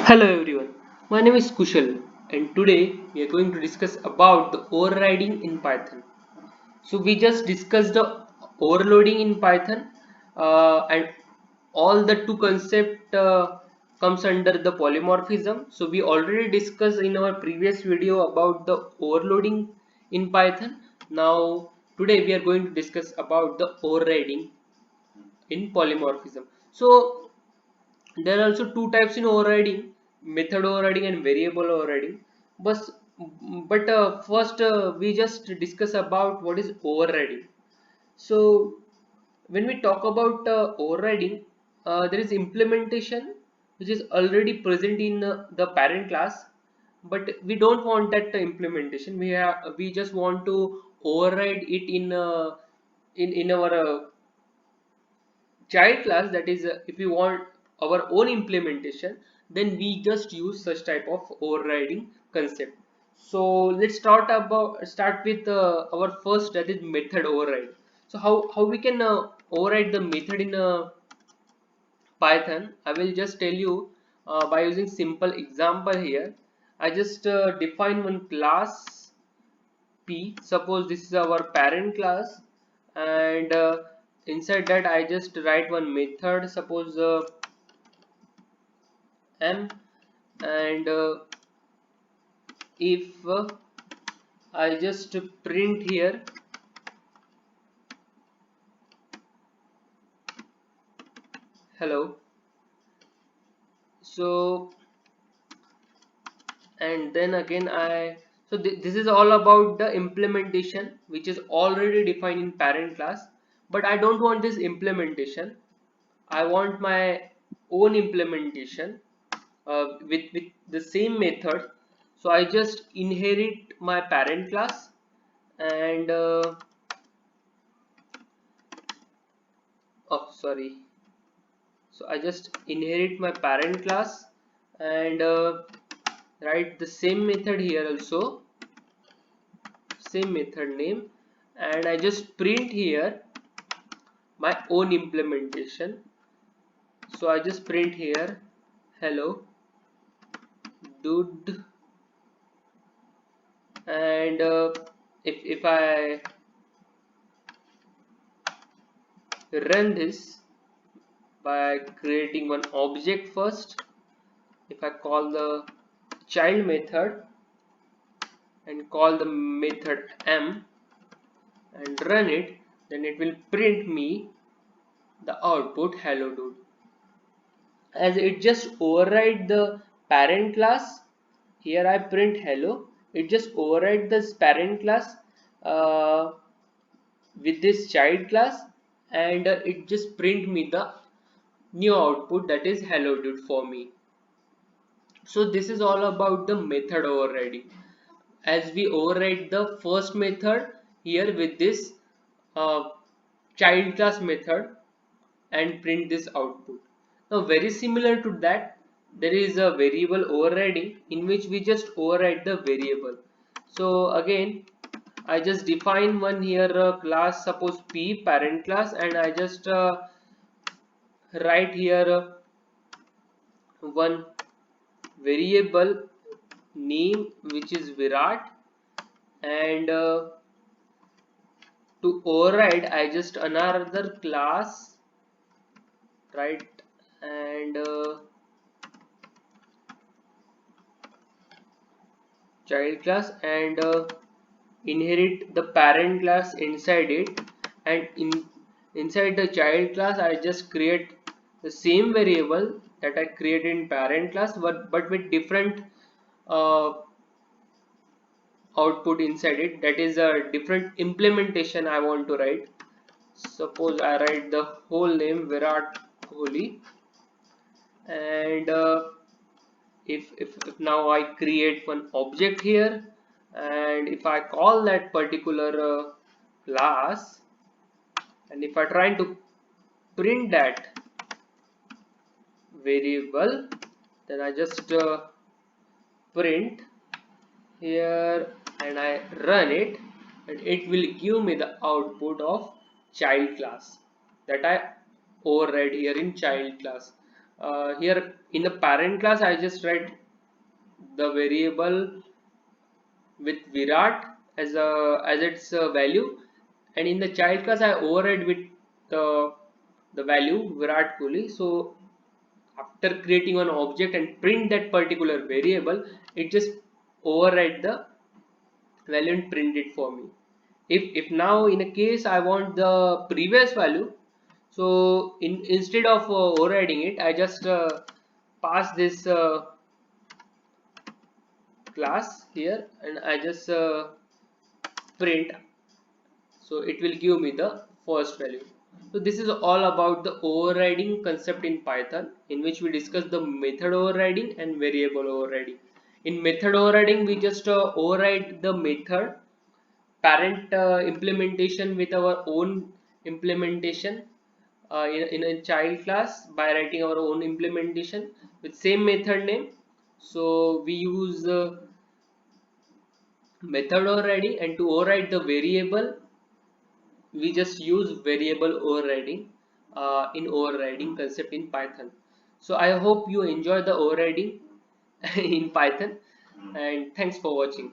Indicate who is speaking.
Speaker 1: Hello everyone, my name is Kushal and today we are going to discuss about the overriding in Python. So we just discussed the overloading in Python and all the two concept comes under the polymorphism. So we already discussed in our previous video about the overloading in Python. Now today we are going to discuss about the overriding in polymorphism. So there are also two types in overriding: method overriding and variable overriding. But first we just discuss about what is overriding. So when we talk about overriding, there is implementation which is already present in the parent class, but we don't want that implementation. We just want to override it in our child class. That is, if we want our own implementation, then we just use such type of overriding concept. So let's start with our first, that is method override. So how we can override the method in Python? I will just tell you by using simple example here. I just define one class P. Suppose this is our parent class, and inside that I just write one method, suppose M, and if I just print here hello. So and then again this is all about the implementation which is already defined in parent class, but I don't want this implementation. I want my own implementation with the same method. So I just inherit my parent class, and oh sorry, so I just inherit my parent class and write the same method here also, same method name, and I just print here my own implementation. So I just print here hello dude, and if I run this by creating one object first, if I call the child method and call the method M and run it, then it will print me the output hello dude. As it just override the parent class, here I print hello, it just override this parent class uh, with this child class, and it just print me the new output, that is hello dude for me. So this is all about the method overriding. As we override the first method here with this uh, child class method and print this output. Now very similar to that, there is a variable overriding in which we just override the variable. So again I just define one here class, suppose P parent class, and I just write here one variable name which is Virat, and to override I just another class, right, and child class, and inherit the parent class inside it, and inside the child class I just create the same variable that I created in parent class, but with different uh, output inside it, that is a different implementation I want to write. Suppose I write the whole name Virat Kohli, and if now I create one object here, and if I call that particular class, and if I try to print that variable, then I just print here and I run it, and it will give me the output of child class that I override here in child class. here in the parent class I just write the variable with Virat as its value, and in the child class I override with the value Virat Kohli. So after creating an object and print that particular variable, it just override the value and print it for me. If now in a case I want the previous value, so instead of overriding it, I just pass this class here and I just print, so it will give me the first value. So this is all about the overriding concept in Python, in which we discuss the method overriding and variable overriding. In method overriding we just override the method parent implementation with our own implementation in a child class by writing our own implementation with same method name. So we use method overriding, and to override the variable we just use variable overriding in overriding concept in Python. So I hope you enjoy the overriding in Python, and thanks for watching.